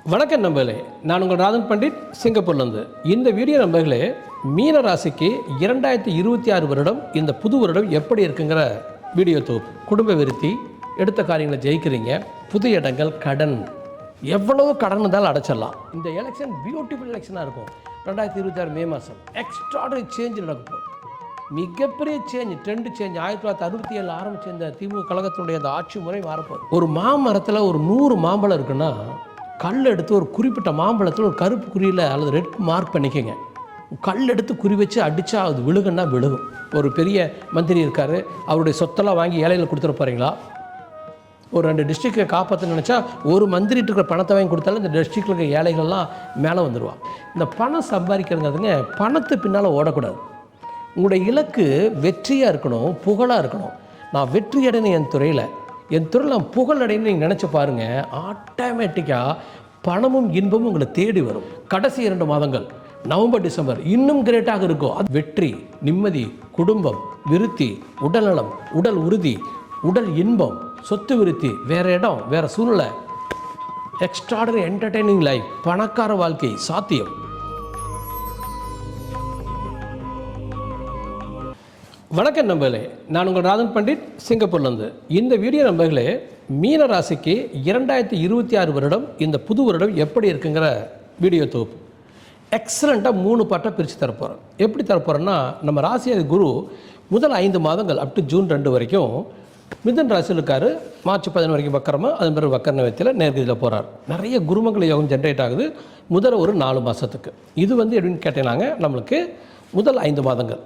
வணக்கம் நண்பர்களே, நான் உங்கள் ராதன் பண்டிட் சிங்கப்பூர்லேருந்து. இந்த வீடியோ நண்பர்களே, மீன ராசிக்கு 2026 வருடம் இந்த புது வருடம் எப்படி இருக்குங்கிற வீடியோ தொகுப்பு. குடும்ப விருத்தி, எடுத்த காரியங்களை ஜெயிக்கிறீங்க, புது இடங்கள், கடன், எவ்வளவு கடன் இருந்தாலும் அடைச்சிடலாம். இந்த எலெக்ஷன் பியூட்டிஃபுல் எலெக்ஷனாக இருக்கும். 2026 மே மாதம் எக்ஸ்ட்ராடனரி சேஞ்ச் நடக்கும். மிகப்பெரிய சேஞ்ச், ட்ரெண்ட் சேஞ்ச். 1967 ஆரம்பிச்ச இந்த திமுக கழகத்தினுடைய அந்த ஆட்சி முறை மாறப்போகுது. ஒரு மாமரத்தில் ஒரு 100 மாம்பழம் இருக்குன்னா, கல் எடுத்து ஒரு குறிப்பிட்ட மாம்பழத்தில் ஒரு கருப்பு குறியில் அல்லது ரெட் மார்க் பண்ணிக்கோங்க. கல் எடுத்து குறி வச்சு அடித்தா அது விழுகுன்னா விழுகும். ஒரு பெரிய மந்திரி இருக்கார், அவருடைய சொத்தெல்லாம் வாங்கி ஏழையில் கொடுத்துட போகிறீங்களா? ஒரு 2 டிஸ்ட்ரிக்டை காப்பாற்ற நினச்சா ஒரு மந்திரிட்டு இருக்கிற பணத்தை வாங்கி கொடுத்தாலும் இந்த டிஸ்ட்ரிக்டில் இருக்கிற ஏழைகள்லாம் மேலே வந்துடுவான். இந்த பணம் சம்பாதிக்கிறதுங்க, பணத்து பின்னால் ஓடக்கூடாது. உங்களுடைய இலக்கு வெற்றியாக இருக்கணும், புகழாக இருக்கணும். நான் வெற்றி அடையணும் என் துறையில் நான் புகழ் அடையணும்னு நீங்கள் நினச்சி பாருங்கள், ஆட்டோமேட்டிக்காக பணமும் இன்பமும் உங்களை தேடி வரும். கடைசி 2 மாதங்கள் நவம்பர் டிசம்பர் இன்னும் கிரேட்டாக இருக்கும். அது வெற்றி, நிம்மதி, குடும்பம் விருத்தி, உடல்நலம், உடல் உறுதி, உடல் இன்பம், சொத்து விருத்தி, வேறு இடம், வேறு சூழ்நிலை, எக்ஸ்ட்ராடனரி என்டர்டெய்னிங் லைஃப், பணக்கார வாழ்க்கை சாத்தியம். வணக்கம் நண்பர்களே, நான் உங்கள் ராதன் பண்டிட் சிங்கப்பூர்லேருந்து. இந்த வீடியோ நண்பர்களே, மீன ராசிக்கு 2026 வருடம் இந்த புது வருடம் எப்படி இருக்குங்கிற வீடியோ தொகுப்பு. எக்ஸலண்ட்டாக 3 பாட்டாக பிரித்து தரப்போகிறேன். எப்படி தரப்போகிறேன்னா, நம்ம ராசியாதி குரு முதல் 5 மாதங்கள் அப் டு ஜூன் 2 வரைக்கும் மிதுன் ராசியில் இருக்கார். மார்ச் 15 வரைக்கும் வக்கரமாக, அதன் பிறகு வக்கர நிவர்த்தியில் நேர்கதியில் போகிறார். நிறைய குருமங்கள யோகம் ஜென்ரேட் ஆகுது முதல் ஒரு 4 மாதத்துக்கு. இது எப்படின்னு கேட்டீங்கன்னாங்க, நம்மளுக்கு முதல் 5 மாதங்கள்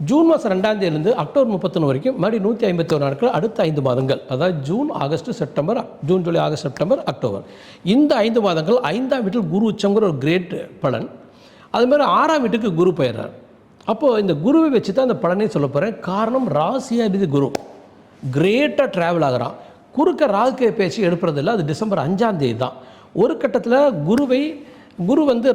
ஜூன் மாதம் 2ஆம் தேதியிலிருந்து அக்டோபர் 31 வரைக்கும் மறுபடியும் 151 நாட்கள், அடுத்த 5 மாதங்கள், அதாவது June August September, June July August September October. இந்த 5 மாதங்கள் 5ஆம் வீட்டில் குரு உச்சங்கிற ஒரு கிரேட் பலன். அதுமாதிரி 6ஆம் வீட்டுக்கு குரு போயிடுறார். அப்போது இந்த குருவை வச்சு தான் அந்த பலனே சொல்ல போகிறேன். காரணம், ராசியாதிபதி குரு கிரேட்டாக ட்ராவல் ஆகிறான். குறுக்க ராகுக்கே பேச்சு எடுப்பதில்லை. அது டிசம்பர் 5ஆம் தேதி தான். ஒரு கட்டத்தில் குரு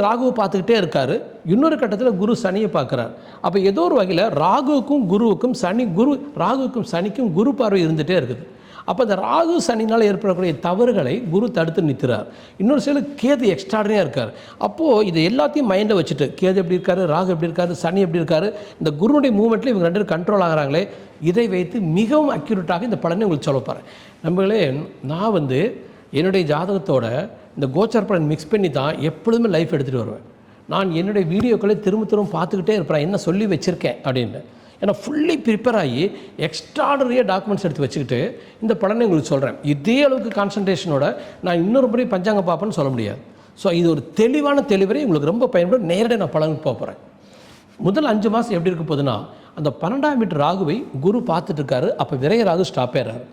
ராகுவை பார்த்துக்கிட்டே இருக்கார். இன்னொரு கட்டத்தில் குரு சனியை பார்க்குறார். அப்போ ஏதோ ஒரு வகையில் ராகுவுக்கும் சனிக்கும் குரு பார்வை இருந்துகிட்டே இருக்குது. அப்போ அந்த ராகு சனினால் ஏற்படக்கூடிய தவறுகளை குரு தடுத்து நிற்கிறார். இன்னொரு சில கேது எக்ஸ்ட்ராடனியாக இருக்கார். அப்போது இதை எல்லாத்தையும் மைண்டில் வச்சுட்டு, கேது எப்படி இருக்காரு, ராகு எப்படி இருக்காரு, சனி எப்படி இருக்காரு, இந்த குருனுடைய மூவ்மெண்ட்டில் இவங்க 2 கண்ட்ரோல் ஆகிறாங்களே, இதை வைத்து மிகவும் அக்யூரேட்டாக இந்த பலனை உங்களுக்கு சொல்ல போகிறேன். நம்மளே நான் என்னுடைய ஜாதகத்தோட இந்த கோச்சார பலன் மிக்ஸ் பண்ணி தான் எப்பொழுதுமே லைஃப் எடுத்துகிட்டு வருவேன். நான் என்னுடைய வீடியோக்களை திரும்ப பார்த்துக்கிட்டே இருப்பேன், என்ன சொல்லி வச்சுருக்கேன் அப்படின்ட்டு. ஏன்னா ஃபுல்லி ப்ரிப்பேர் ஆகி எக்ஸ்ட்ராடனரியாக டாக்குமெண்ட்ஸ் எடுத்து வச்சுக்கிட்டு இந்த பலனை உங்களுக்கு சொல்கிறேன். இதே அளவுக்கு கான்சன்ட்ரேஷனோட நான் இன்னொரு முறை பஞ்சாங்க பார்ப்பேன்னு சொல்ல முடியாது. ஸோ இது ஒரு தெளிவான தெளிவரை உங்களுக்கு ரொம்ப பயன்படும். நேரடியாக நான் பலனுக்கு போகிறேன். முதல் 5 மாதம் எப்படி இருக்க போகுதுன்னா, அந்த 12ஆம் வீட்டு ராகுவை குரு பார்த்துட்டு இருக்காரு. அப்போ விரைய ராகு ஸ்டாப் ஆகிறாரு.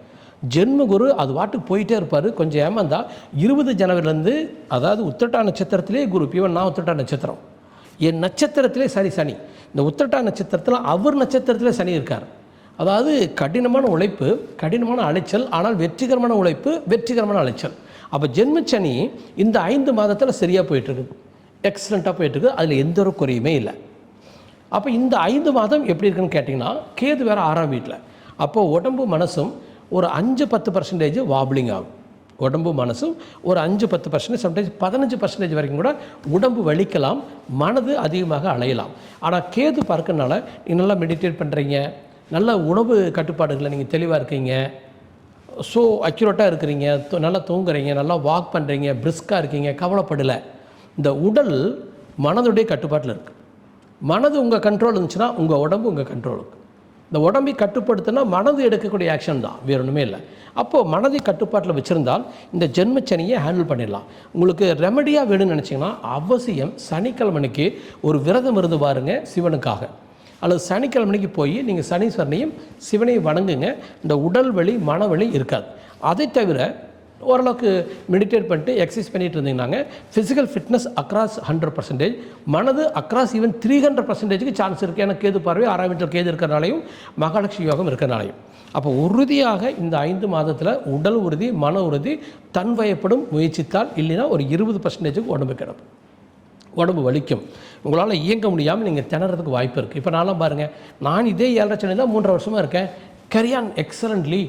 ஜென்ம குரு அது வாட்டுக்கு போயிட்டே இருப்பார். கொஞ்சம் ஏமாந்தா 20 ஜனவரிலேருந்து, அதாவது உத்திரட்டா நட்சத்திரத்திலே குரு, நான் உத்திரட்டா நட்சத்திரம், என் நட்சத்திரத்திலே சனி. இந்த உத்திரட்டா நட்சத்திரத்தில் அவர் நட்சத்திரத்திலே சனி இருக்கார். அதாவது கடினமான உழைப்பு, கடினமான அலைச்சல், ஆனால் வெற்றிகரமான உழைப்பு, வெற்றிகரமான அலைச்சல். அப்போ ஜென்மச்சனி இந்த 5 மாதத்தில் சரியாக போயிட்டுருக்கு, எக்ஸலண்ட்டாக போயிட்டுருக்கு. அதில் எந்த ஒரு குறையுமே இல்லை. அப்போ இந்த 5 மாதம் எப்படி இருக்குன்னு கேட்டிங்கன்னா, கேது வேறு 6ஆம் வீட்டில். அப்போது உடம்பு மனசும் ஒரு 5-10% வாப்ளிங் ஆகும். உடம்பு மனசும் ஒரு 5-10%, சம்டைம்ஸ் 15% வரைக்கும் கூட உடம்பு வலிக்கலாம், மனது அதிகமாக அலையலாம். ஆனால் கேது பார்க்கறனால நீங்கள் நல்லா மெடிடேட் பண்ணுறீங்க, நல்ல உணவு கட்டுப்பாடுகளை நீங்கள் தெளிவாக இருக்கீங்க, ஸோ அக்யூரேட்டாக இருக்கிறீங்க, நல்லா தூங்குறீங்க, நல்லா வாக் பண்ணுறீங்க, பிரிஸ்காக இருக்கீங்க, கவலைப்படலை. இந்த உடல் மனதுடைய கட்டுப்பாட்டில் இருக்குது. மனது உங்கள் கண்ட்ரோல் இருந்துச்சுன்னா உங்கள் உடம்பு உங்கள் கண்ட்ரோலுக்கு. இந்த உடம்பை கட்டுப்படுத்தினா மனது எடுக்கக்கூடிய ஆக்ஷன் தான், வேறு ஒன்றுமே இல்லை. அப்போது மனதை கட்டுப்பாட்டில் வச்சுருந்தால் இந்த ஜென்மச்சனியை ஹேண்டில் பண்ணிடலாம். உங்களுக்கு ரெமடியாக வேணும்னு நினச்சிங்கன்னா அவசியம் சனிக்கிழமைக்கு ஒரு விரதம் இருந்து பாருங்கள் சிவனுக்காக, அல்லது சனிக்கிழமைக்கு போய் நீங்கள் சனீஸ்வரனையும் சிவனையும் வணங்குங்க. இந்த உடல் வலி மனவலி இருக்காது. அதை தவிர ஓரளவுக்கு மெடிடேட் பண்ணிட்டு எக்ஸசைஸ் பண்ணிட்டு இருந்தீங்கன்னாங்க ஃபிசிக்கல் ஃபிட்னஸ் அக்ராஸ் 100%, மனது அக்ராஸ் ஈவன் 300%க்கு சான்ஸ் இருக்குது. ஏன்னா கேது பார்வை 6ஆம் வீட்டில் கேது இருக்கிறனாலையும் மகாலட்சுமி யோகம் இருக்கிறனாலையும். அப்போ உறுதியாக இந்த 5 மாதத்தில் உடல் உறுதி, மன உறுதி, தன்வயப்படும் முயற்சித்தால், இல்லைன்னா ஒரு 20%க்கு உடம்பு கிடக்கும், உடம்பு வலிக்கும், உங்களால் இயங்க முடியாமல் நீங்கள் திணறதுக்கு வாய்ப்பு இருக்குது. இப்போ நான்லாம் பாருங்கள், நான் இதே 7.5 சனி தான் 3.5 வருஷமாக இருக்கேன். கரியான் எக்ஸலண்ட்லி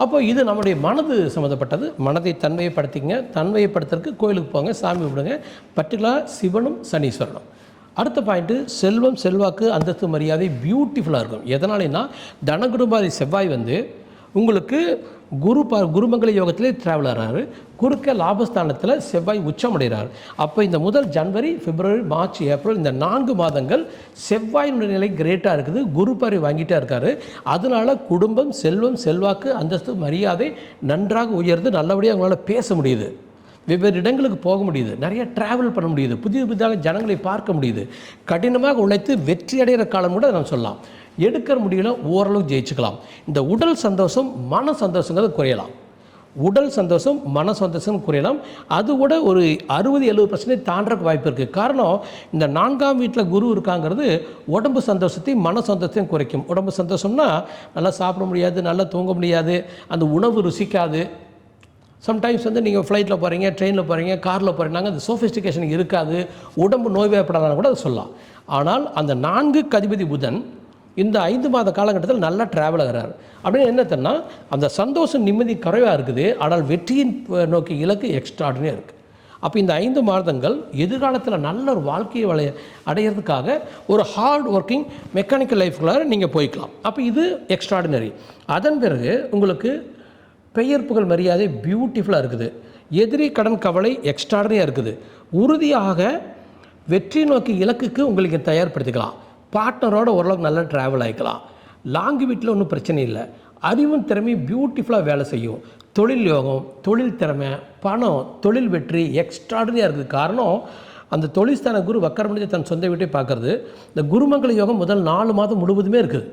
அப்போ இது நம்முடைய மனது சம்மந்தப்பட்டது. மனதை தன்மையப்படுத்திங்க. தன்மையப்படுத்துறதுக்கு கோயிலுக்கு போங்க, சாமி கும்பிடுங்க. பர்டிகுலராக சிவனும் சனீஸ்வரனும். அடுத்த பாயிண்ட்டு செல்வம், செல்வாக்கு, அந்தஸ்து, மரியாதை பியூட்டிஃபுல்லாக இருக்கும். எதனாலனா தனகுருபாதி செவ்வாய் வந்து உங்களுக்கு குருமங்கள யோகத்திலே ட்ராவல் ஆகிறாரு. குறுக்க லாபஸ்தானத்தில் செவ்வாய் உச்சமடைகிறார். அப்போ இந்த முதல் ஜனவரி, பிப்ரவரி, மார்ச், ஏப்ரல் இந்த 4 மாதங்கள் செவ்வாயினுடைய நிலை கிரேட்டாக இருக்குது. குரு பார்வை வாங்கிட்டே இருக்கார். அதனால் குடும்பம், செல்வம், செல்வாக்கு, அந்தஸ்து, மரியாதை நன்றாக உயர்ந்து நல்லபடியாக அவங்களால் பேச முடியுது. வெவ்வேறு இடங்களுக்கு போக முடியுது. நிறைய ட்ராவல் பண்ண முடியுது. புதிய புதிதாக ஜனங்களை பார்க்க முடியுது. கடினமாக உழைத்து வெற்றி அடைகிற காலம் கூட நம்ம சொல்லலாம். எடுக்கிற முடியல ஓரளவு ஜெயிச்சுக்கலாம். இந்த உடல் சந்தோஷம், மன சந்தோஷங்கிறது குறையலாம். உடல் சந்தோஷம், மன சந்தோஷம் குறையலாம். அது கூட ஒரு 60-70% தாண்டறக்கு வாய்ப்பு இருக்குது. காரணம் இந்த 4ஆம் வீட்டில் குரு இருக்காங்கிறது உடம்பு சந்தோஷத்தையும் மன சந்தோஷத்தையும் குறைக்கும். உடம்பு சந்தோஷம்னா நல்லா சாப்பிட முடியாது, நல்லா தூங்க முடியாது, அந்த உணவு ருசிக்காது. சம்டைம்ஸ் வந்து நீங்கள் ஃப்ளைட்டில் போகிறீங்க, ட்ரெயினில் போகிறீங்க, காரில் போகிறீங்கன்னா அந்த சோஃபிஸ்டிகேஷன் இருக்காது. உடம்பு நோய்வாய்ப்படாதான் கூட அதை சொல்லலாம். ஆனால் அந்த 4க்கு அதிபதி புதன் இந்த 5 மாத காலகட்டத்தில் நல்லா ட்ராவல் ஆகிறார். அப்படின்னு என்னத்தன்னா அந்த சந்தோஷம், நிம்மதி குறைவாக இருக்குது. ஆனால் வெற்றியின் நோக்கி இலக்கு எக்ஸ்ட்ராடினரியாக இருக்குது. அப்போ இந்த 5 மாதங்கள் எதிர்காலத்தில் நல்ல ஒரு வாழ்க்கையை அடையிறதுக்காக ஒரு ஹார்ட் ஒர்க்கிங் மெக்கானிக்கல் லைஃப்குள்ளார நீங்கள் போய்க்கலாம். அப்போ இது எக்ஸ்ட்ராடினரி. அதன் பிறகு உங்களுக்கு பெயர் புகழ் மரியாதை பியூட்டிஃபுல்லாக இருக்குது. எதிரி கடன் கவலை எக்ஸ்ட்ராடனரியாக இருக்குது. உறுதியாக வெற்றி நோக்கி இலக்குக்கு உங்களுக்கு தயார்படுத்திக்கலாம். பார்ட்னரோட ஓரளவுக்கு நல்லா ட்ராவல் ஆகிக்கலாம். லாங் வீட்டில் ஒன்றும் பிரச்சனை இல்லை. அறிவும் திறமையும் பியூட்டிஃபுல்லாக வேலை செய்யும். தொழில் யோகம், தொழில் திறமை, பணம், தொழில் வெற்றி எக்ஸ்ட்ராடனரியாக இருக்குது. காரணம் அந்த தொழில்ஸ்தான குரு வக்கரமடைந்து தன் சொந்த வீட்டை பார்க்குறது. இந்த குருமங்கள யோகம் முதல் 4 மாதம் முழுவதுமே இருக்குது.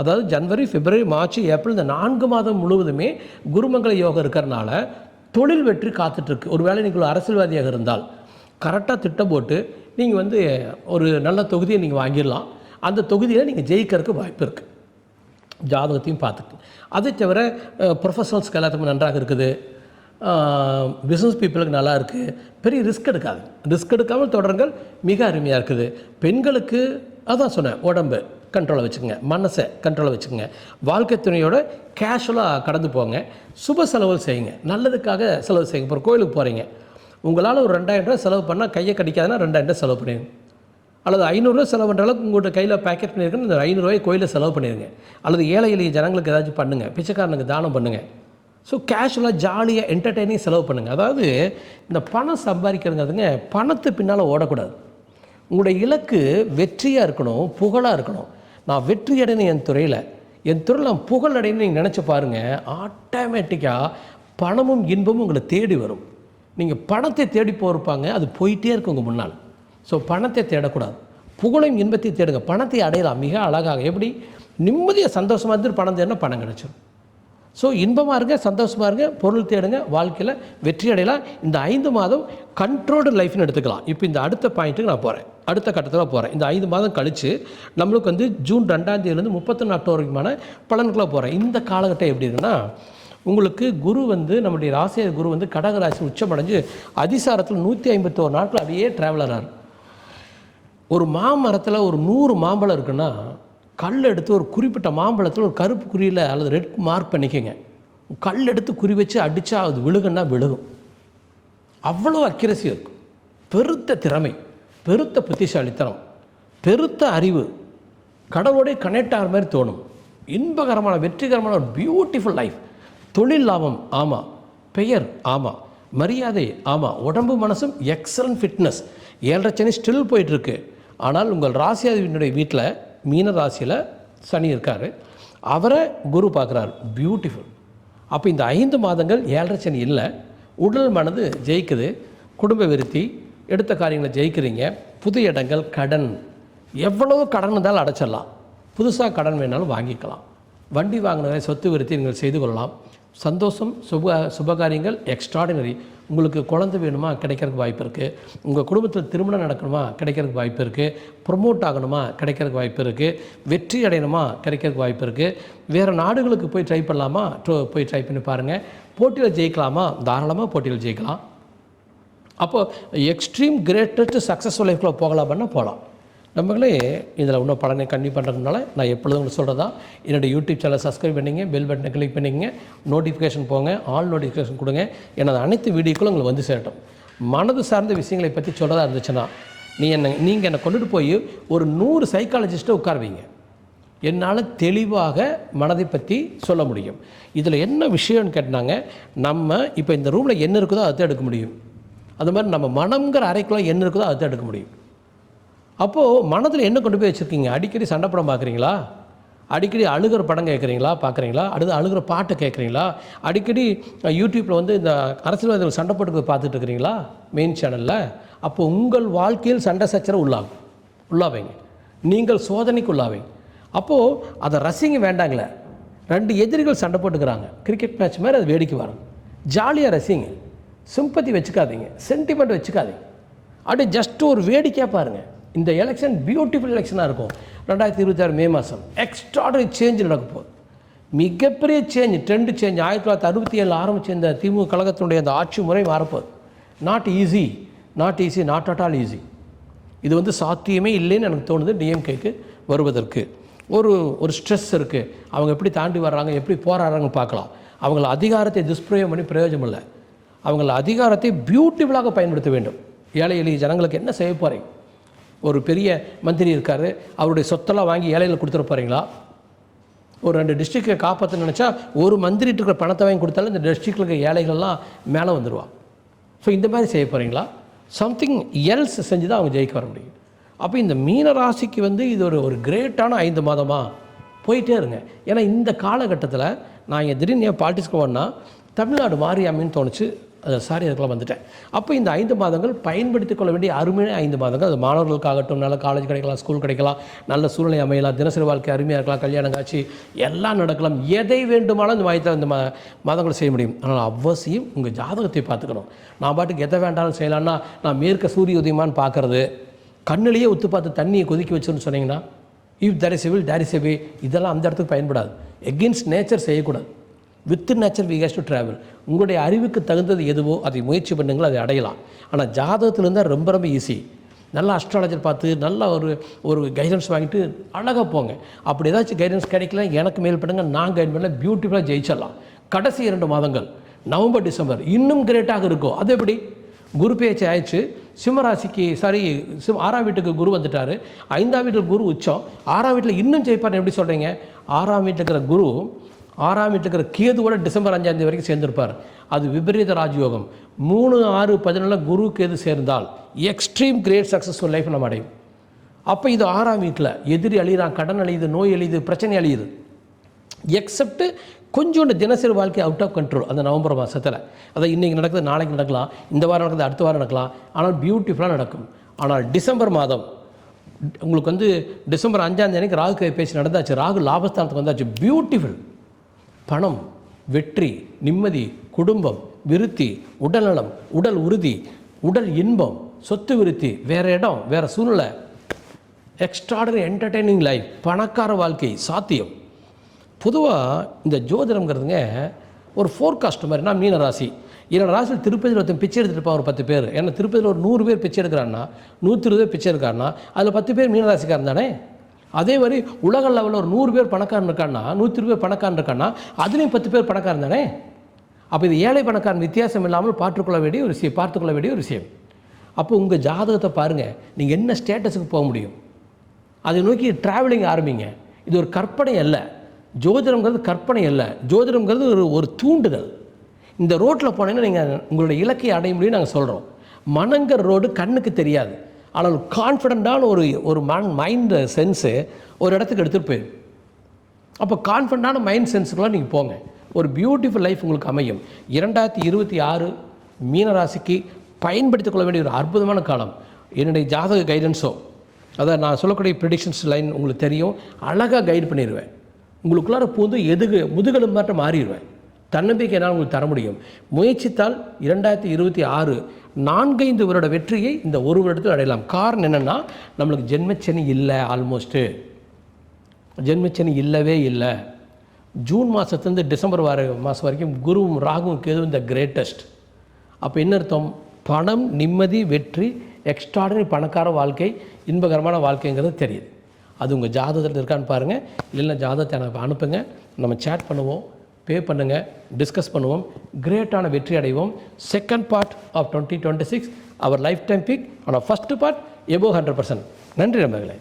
அதாவது ஜனவரி, பிப்ரவரி, மார்ச், ஏப்ரல் இந்த 4 மாதம் முழுவதுமே குருமங்கள யோகம் இருக்கிறனால தொழில் வெற்றி காத்துட்ருக்கு. ஒரு வேளை நீங்கள் அரசியல்வாதியாக இருந்தால் கரெக்டாக திட்டம் போட்டு நீங்கள் வந்து ஒரு நல்ல தொகுதியை நீங்கள் வாங்கிடலாம். அந்த தொகுதியில் நீங்கள் ஜெயிக்கிறதுக்கு வாய்ப்பு இருக்குது. ஜாதகத்தையும் பார்த்துக்கு. அதை தவிர ப்ரொஃபஷனல்ஸ்க்கு எல்லாத்துக்கும் நன்றாக இருக்குது. பிஸ்னஸ் பீப்புளுக்கு நல்லா இருக்குது. பெரிய ரிஸ்க் எடுக்காது. ரிஸ்க் எடுக்காமல் தொடருங்கள். மிக அருமையாக இருக்குது. பெண்களுக்கு அதான் சொன்னேன், உடம்பு கண்ட்ரோலை வச்சுக்கோங்க, மனசை கண்ட்ரோலை வச்சுக்கோங்க. வாழ்க்கை துணையோட கேஷுவலாக கடந்து போங்க. சுப செலவு செய்யுங்க. நல்லதுக்காக செலவு செய்யுங்க. இப்போ கோயிலுக்கு போகிறீங்க, உங்களால் ஒரு 2000 ரூபா செலவு பண்ணால் கையை கடிக்காதுன்னா 2000 ரூபா செலவு பண்ணிடுங்க. அல்லது 500 ரூபா செலவு பண்ணுற அளவுக்கு உங்கள்கிட்ட கையில் பேக்கெட் பண்ணியிருக்குன்னு இந்த 500 ரூபாய் கோயிலில் செலவு பண்ணிடுங்க. அல்லது ஏழை எளிய ஜனங்களுக்கு ஏதாச்சும் பண்ணுங்கள், பிச்சைக்காரனுக்கு தானம் பண்ணுங்கள். ஸோ கேஷுவலாக ஜாலியாக என்டர்டெய்னிங் செலவு பண்ணுங்கள். அதாவது இந்த பணம் சம்பாதிக்கிறதுங்க பணத்து பின்னால் ஓடக்கூடாது. உங்களுடைய இலக்கு வெற்றியாக இருக்கணும், புகழாக இருக்கணும். நான் வெற்றி அடையணும் என் துறையில் நான் புகழ் அடையணும்னு நீங்கள் நினச்சி பாருங்கள். ஆட்டோமேட்டிக்காக பணமும் இன்பமும் உங்களை தேடி வரும். நீங்கள் பணத்தை தேடி போயிருப்பாங்க, அது போயிட்டே இருக்கு உங்கள் முன்னால். ஸோ பணத்தை தேடக்கூடாது, புகழையும் இன்பத்தையும் தேடுங்க. பணத்தை அடையலாம் மிக அழகாக. எப்படி நிம்மதியாக சந்தோஷமாக இருந்துட்டு பணம் தேடினா பணம் கிடச்சிடும். ஸோ இன்பமாக இருங்க, சந்தோஷமாக இருங்க, பொருள் தேடுங்க, வாழ்க்கையில் வெற்றி அடையலாம். இந்த 5 மாதம் கண்ட்ரோல்டு லைஃப்னு எடுத்துக்கலாம். இப்போ இந்த அடுத்த பாயிண்ட்டுக்கு நான் போகிறேன், அடுத்த கட்டத்தில் போகிறேன். இந்த 5 மாதம் கழித்து நம்மளுக்கு வந்து ஜூன் 2ஆம் தேதியிலேருந்து 31 அக்டோபர் வரைக்குமான பலன்குள்ளே போகிறேன். இந்த காலகட்டம் எப்படி இருக்குன்னா, உங்களுக்கு குரு வந்து நம்முடைய ராசியார் குரு வந்து கடக ராசி உச்சமடைஞ்சு அதிசாரத்தில் 151 நாட்கள் அப்படியே ட்ராவலரார். ஒரு மாமரத்தில் ஒரு 100 மாம்பழம் இருக்குன்னா கல் எடுத்து ஒரு குறிப்பிட்ட மாம்பழத்தில் ஒரு கருப்பு குறியில் அல்லது ரெட் மார்க் பண்ணிக்கோங்க. கல் எடுத்து குறி வச்சு அடித்தா அது விழுகுன்னா விழுகும். அவ்வளோ அக்யூரசி இருக்கும். பெருத்த திறமை, பெருத்த புத்திசாலித்தனம், பெருத்த அறிவு, கடவுளோடைய கனெக்ட் ஆகிற மாதிரி தோணும். இன்பகரமான வெற்றிகரமான ஒரு பியூட்டிஃபுல் லைஃப். தொழில் லாபம் ஆமாம், பெயர் ஆமாம், மரியாதை ஆமாம், உடம்பு மனசும் எக்ஸலன்ட் ஃபிட்னஸ். 7.5 சனி ஸ்டில் போயிட்டுருக்கு. ஆனால் உங்கள் ராசியாதிபதியினுடைய வீட்டில் மீன ராசியில் சனி இருக்கார், அவரை குரு பார்க்குறார். பியூட்டிஃபுல். அப்போ இந்த 5 மாதங்கள் 7.5 சனி இல்லை, உடல் மனது ஜெயிக்குது, குடும்ப விருத்தி, எடுத்த காரியங்களை ஜெயிக்கிறீங்க. புது இடங்கள், கடன், எவ்வளோ கடன் இருந்தாலும் அடைச்சிடலாம். புதுசாக கடன் வேணாலும் வாங்கிக்கலாம். வண்டி வாங்கின சொத்து விருத்தி நீங்கள் செய்து கொள்ளலாம். சந்தோஷம், சுபகாரியங்கள் எக்ஸ்ட்ராடினரி. உங்களுக்கு குழந்தை வேணுமா, கிடைக்கிறதுக்கு வாய்ப்பு இருக்குது. உங்கள் குடும்பத்தில் திருமணம் நடக்கணுமா, கிடைக்கிறதுக்கு வாய்ப்பு இருக்குது. ப்ரொமோட் ஆகணுமா, கிடைக்கிறதுக்கு வாய்ப்பு இருக்குது. வெற்றி அடையணுமா, கிடைக்கிறதுக்கு வாய்ப்பு இருக்குது. வேறு நாடுகளுக்கு போய் ட்ரை பண்ணலாமா, போய் ட்ரை பண்ணி பாருங்கள். போட்டியில் ஜெயிக்கலாமா, தாராளமாக போட்டியில் ஜெயிக்கலாம். அப்போது எக்ஸ்ட்ரீம் கிரேட்டஸ்ட் சக்ஸஸ்ஃபுல் லைஃப்பில் போகலாம்னா போகலாம். நம்மளே இதில் இன்னும் பலனை கம்மி பண்ணுறதுனால நான் எப்பொழுதும் உங்களுக்கு சொல்கிறதா, என்னோடய யூடியூப் சேனலை சப்ஸ்கிரைப் பண்ணிங்க, பெல் பட்டனை கிளிக் பண்ணிங்க, நோட்டிஃபிகேஷன் போங்க, ஆல் நோட்டிஃபிகேஷன் கொடுங்க. எனது அனைத்து வீடியோக்களும் உங்களுக்கு வந்து சேரட்டும். மனது சார்ந்த விஷயங்களை பற்றி சொல்கிறதா இருந்துச்சுன்னா நீங்கள் என்னை கொண்டுட்டு போய் ஒரு 100 சைக்காலஜிஸ்ட்டை உட்கார வைங்க. என்னால் தெளிவாக மனதை பற்றி சொல்ல முடியும். இதில் என்ன விஷயம்னு கேட்டாங்க, நம்ம இப்போ இந்த ரூமில் என்ன இருக்குதோ அதை எடுக்க முடியும். அது மாதிரி நம்ம மனம்ங்கிற அறைக்குள்ள என்ன இருக்குதோ அதை எடுக்க முடியும். அப்போது மனதில் என்ன கொண்டு போய் வச்சுருக்கீங்க? அடிக்கடி சண்டை படம் பார்க்குறீங்களா? அடிக்கடி அழுகிற படம் கேட்குறீங்களா, பார்க்குறீங்களா? அடுத்து அழுகிற பாட்டை கேட்குறீங்களா? அடிக்கடி யூடியூப்பில் வந்து இந்த அரசியல்வாதிகள் சண்டை போட்டு பார்த்துட்டு இருக்கிறீங்களா மெயின் சேனலில்? அப்போ உங்கள் வாழ்க்கையில் சண்டை சச்சரவு உள்ளாவைங்க, நீங்கள் சோதனைக்கு உள்ளாவைங்க. அப்போது அதை ரசிங்க வேண்டாங்களே. 2 எதிரிகள் சண்டை போட்டுக்கிறாங்க, கிரிக்கெட் மேட்ச் மாதிரி அது வேடிக்கை வரும். ஜாலியாக ரசிங்க, சிம்பத்தி வச்சுக்காதீங்க, சென்டிமெண்ட் வச்சுக்காதீங்க. அப்படியே ஜஸ்ட் ஒரு வேடிக்கையாக பாருங்கள். இந்த எலெக்ஷன் பியூட்டிஃபுல் எலெக்ஷனாக இருக்கும். 2026 மே மாதம் எக்ஸ்ட்ராடனரி சேஞ்ச் நடக்க போகுது. மிகப்பெரிய சேஞ்ச், ட்ரெண்டு சேஞ்ச். 1967 ஆரம்பித்த இந்த திமுக கழகத்தினுடைய அந்த ஆட்சி முறை மாறப்போகுது. Not easy, not at all easy. இது வந்து சாத்தியமே இல்லைன்னு எனக்கு தோணுது. டிஎம்கேக்கு வருவதற்கு ஒரு ஸ்ட்ரெஸ் இருக்குது. அவங்க எப்படி தாண்டி வர்றாங்க, எப்படி போராடுறாங்க பார்க்கலாம். அவங்கள அதிகாரத்தை துஷ்பிரயோகம் பண்ணி பிரயோஜனம் இல்லை. அவங்கள அதிகாரத்தை பியூட்டிஃபுல்லாக பயன்படுத்த வேண்டும். ஏழை எளிய ஜனங்களுக்கு என்ன செய்ய போகிறீங்க? ஒரு பெரிய மந்திரி இருக்கார், அவருடைய சொத்தெல்லாம் வாங்கி ஏழையில் கொடுத்துட போகிறீங்களா? ஒரு 2 டிஸ்ட்ரிக்டை காப்பாற்ற நினச்சா ஒரு மந்திரிட்டு இருக்கிற பணத்தை வாங்கி கொடுத்தாலும் இந்த டிஸ்ட்ரிக்டில் இருக்க ஏழைகள்லாம் மேலே வந்துடுவான். ஸோ இந்த மாதிரி செய்ய போகிறீங்களா? சம்திங் எல்ஸ் செஞ்சு தான் அவங்க ஜெயிக்க வர முடியும். அப்போ இந்த மீன ராசிக்கு வந்து இது ஒரு கிரேட்டான 5 மாதமாக போயிட்டே இருங்க. ஏன்னா இந்த காலகட்டத்தில் நான் இங்கே திடீர்னு பாலிட்டிக்ஸ்க்கு வந்தால் தமிழ்நாடு மாறியாமின்னு தோணுச்சு. அதுக்கெல்லாம் வந்துட்டேன். அப்போ இந்த 5 மாதங்கள் பயன்படுத்திக் கொள்ள வேண்டிய அருமையான 5 மாதங்கள். அது மாணவர்களுக்காகட்டும், நல்ல காலேஜ் கிடைக்கலாம், ஸ்கூல் கிடைக்கலாம், நல்ல சூழ்நிலை அமையலாம், தினசரி வாழ்க்கை அருமையாக இருக்கலாம், கல்யாணம் காட்சி எல்லாம் நடக்கலாம். எதை வேண்டுமானாலும் இந்த மாதங்களை செய்ய முடியும். ஆனால் அவசியம் உங்கள் ஜாதகத்தை பார்த்துக்கணும். நான் பாட்டுக்கு எதை வேண்டாலும் செய்யலான்னா, நான் மேற்க சூரிய உதயமானு பார்க்குறது, கண்ணிலேயே ஒத்து பார்த்து தண்ணியை கொதிக்க வச்சுன்னு சொன்னீங்கன்னா, if there is a will there is a way, இதெல்லாம் அந்த இடத்துக்கு பயன்படாது. எகெயின்ஸ்ட் நேச்சர் செய்யக்கூடாது. With nature we has to travel. உங்களுடைய அறிவுக்கு தகுந்தது எதுவோ அதை முயற்சி பண்ணுங்கள், அதை அடையலாம். ஆனால் ஜாதகத்தில் இருந்தால் ரொம்ப ரொம்ப ஈஸி. நல்லா அஸ்ட்ராலஜர் பார்த்து நல்லா ஒரு கைடன்ஸ் வாங்கிட்டு அழகாக போங்க. அப்படி ஏதாச்சும் கைடன்ஸ் கிடைக்கல, எனக்கு மேல் பண்ணுங்க, நான் கைட் பண்ணல, பியூட்டிஃபுல்லாக ஜெயிச்சிடலாம். கடைசி 2 மாதங்கள் நவம்பர் டிசம்பர் இன்னும் கிரேட்டாக இருக்கும். அது எப்படி? குரு பேச்சு ஆயிடுச்சு. சிம்மராசிக்கு 6ஆம் வீட்டுக்கு குரு வந்துட்டார். 5ஆம் வீட்டில் குரு உச்சம். 6ஆம் வீட்டில் இன்னும் ஜெயிப்பார். எப்படி சொல்கிறீங்க? 6ஆம் வீட்டில் இருக்கிற குரு 6ஆம் வீட்டில் இருக்கிற கேதுவோட டிசம்பர் 5ஆம் தேதி வரைக்கும் சேர்ந்திருப்பார். அது விபரீத ராஜயோகம். 3, 6, 14 குரு கேது சேர்ந்தால் எக்ஸ்ட்ரீம் கிரேட் சக்ஸஸ்ஃபுல் லைஃப் நம்ம அடையும். அப்போ இது 6ஆம் வீட்டில் எதிரி அழிகிறான், கடன் அழியுது, நோய் அழியுது, பிரச்சனை அழியுது. எக்ஸப்ட் கொஞ்சோண்டு தினசரி வாழ்க்கை அவுட் ஆஃப் கண்ட்ரோல் அந்த நவம்பர் மாதத்தில். அதை இன்றைக்கி நடக்குது, நாளைக்கு நடக்கலாம், இந்த வாரம் நடக்குது, அடுத்த வாரம் நடக்கலாம். ஆனால் பியூட்டிஃபுல்லாக நடக்கும். ஆனால் டிசம்பர் மாதம் உங்களுக்கு வந்து டிசம்பர் 5ஆம் தேதிக்கு ராகு பேசி நடந்தாச்சு. ராகு லாபஸ்தானத்துக்கு வந்தாச்சு. பியூட்டிஃபுல். பணம், வெற்றி, நிம்மதி, குடும்பம், விருத்தி, உடல்நலம், உடல் உறுதி, உடல் இன்பம், சொத்து விருத்தி, வேறு இடம், வேறு சூழ்நிலை, எக்ஸ்ட்ராடனரி என்டர்டெய்னிங் லைஃப், பணக்கார வாழ்க்கை சாத்தியம். பொதுவாக இந்த ஜோதிடம்ங்கிறதுங்க ஒரு ஃபோர்காஸ்ட் மாதிரி. நான் மீன ராசி, என்னோடய ராசியில் திருப்பதியில் ஒருத்தன் பிச்சை எடுத்துகிட்டு இருப்பான், ஒரு 10 பேர். ஏன்னா திருப்பதியில் ஒரு 100 பேர் பிச்சை எடுக்கிறான்னா, 120 பேர் பிச்சை எடுக்காருன்னா அதில் 10 பேர் மீனராசிக்காரன் தானே. அதே மாதிரி உலக லெவலில் ஒரு 100 பேர் பணக்காரன் இருக்கான்னா, 120 பேர் பணக்காரன் இருக்கான்னா அதுலேயும் 10 பேர் பணக்காரன் தானே. அப்போ இது ஏழை பணக்காரன் வித்தியாசம் இல்லாமல் பார்த்துக்கொள்ள வேண்டிய ஒரு விஷயம். அப்போ உங்கள் ஜாதகத்தை பாருங்கள், நீங்கள் என்ன ஸ்டேட்டஸுக்கு போக முடியும் அதை நோக்கி ட்ராவலிங் ஆரம்பிங்க. இது ஒரு கற்பனை அல்ல. ஜோதிடம்ங்கிறது கற்பனை அல்ல. ஜோதிடம்ங்கிறது ஒரு தூண்டுதல். இந்த ரோட்டில் போனீங்கன்னா நீங்கள் உங்களுடைய இலக்கை அடைய முடியும்னு நாங்கள் சொல்கிறோம். மனங்கிற ரோடு கண்ணுக்கு தெரியாது. ஆனால் கான்ஃபிடண்ட்டான ஒரு மைண்ட் சென்ஸு ஒரு இடத்துக்கு எடுத்துகிட்டு போயிடும். அப்போ கான்ஃபிடண்ட்டான மைண்ட் சென்ஸுக்கெலாம் நீங்கள் போங்க. ஒரு பியூட்டிஃபுல் லைஃப் உங்களுக்கு அமையும். 2026 மீனராசிக்கு பயன்படுத்திக் கொள்ள வேண்டிய ஒரு அற்புதமான காலம். என்னுடைய ஜாதக கைடன்ஸோ, அதான் நான் சொல்லக்கூடிய ப்ரிடிக்ஷன்ஸ் லைன் உங்களுக்கு தெரியும். அழகாக கைட் பண்ணிடுவேன். உங்களுக்குள்ளார புது முதுகெலும்பாட்ட மாறிடுவேன். தன்னம்பிக்கை என்னால் உங்களுக்கு தர முடியும். முயற்சித்தால் 2026 4-5 வருட வெற்றியை இந்த ஒரு வருடத்தில் அடையலாம். காரணம் என்னென்னா, நம்மளுக்கு ஜென்மச்சனி இல்லை. ஆல்மோஸ்ட்டு ஜென்மச்சனி இல்லவே இல்லை. ஜூன் மாதத்துலேருந்து டிசம்பர் மாதம் வரைக்கும் குருவும் ராகுவும் கேதுவும் இந்த கிரேட்டஸ்ட். அப்போ என்ன அர்த்தம்? பணம், நிம்மதி, வெற்றி, எக்ஸ்ட்ராடனரி பணக்கார வாழ்க்கை, இன்பகரமான வாழ்க்கைங்கிறது தெரியுது. அது உங்கள் ஜாதகத்தில் இருக்கான்னு பாருங்கள். இல்லைன்னா ஜாதகத்தை எனக்கு அனுப்புங்க, நம்ம சேட் பண்ணுவோம், பே பண்ணுங்கள், டிஸ்கஸ் பண்ணுவோம், கிரேட்டான வெற்றி அடைவோம். Second part of 2026 our life time pick. ஆனால் ஃபஸ்ட்டு பார்ட் எபோவ் 100%. நன்றி நண்பர்களே.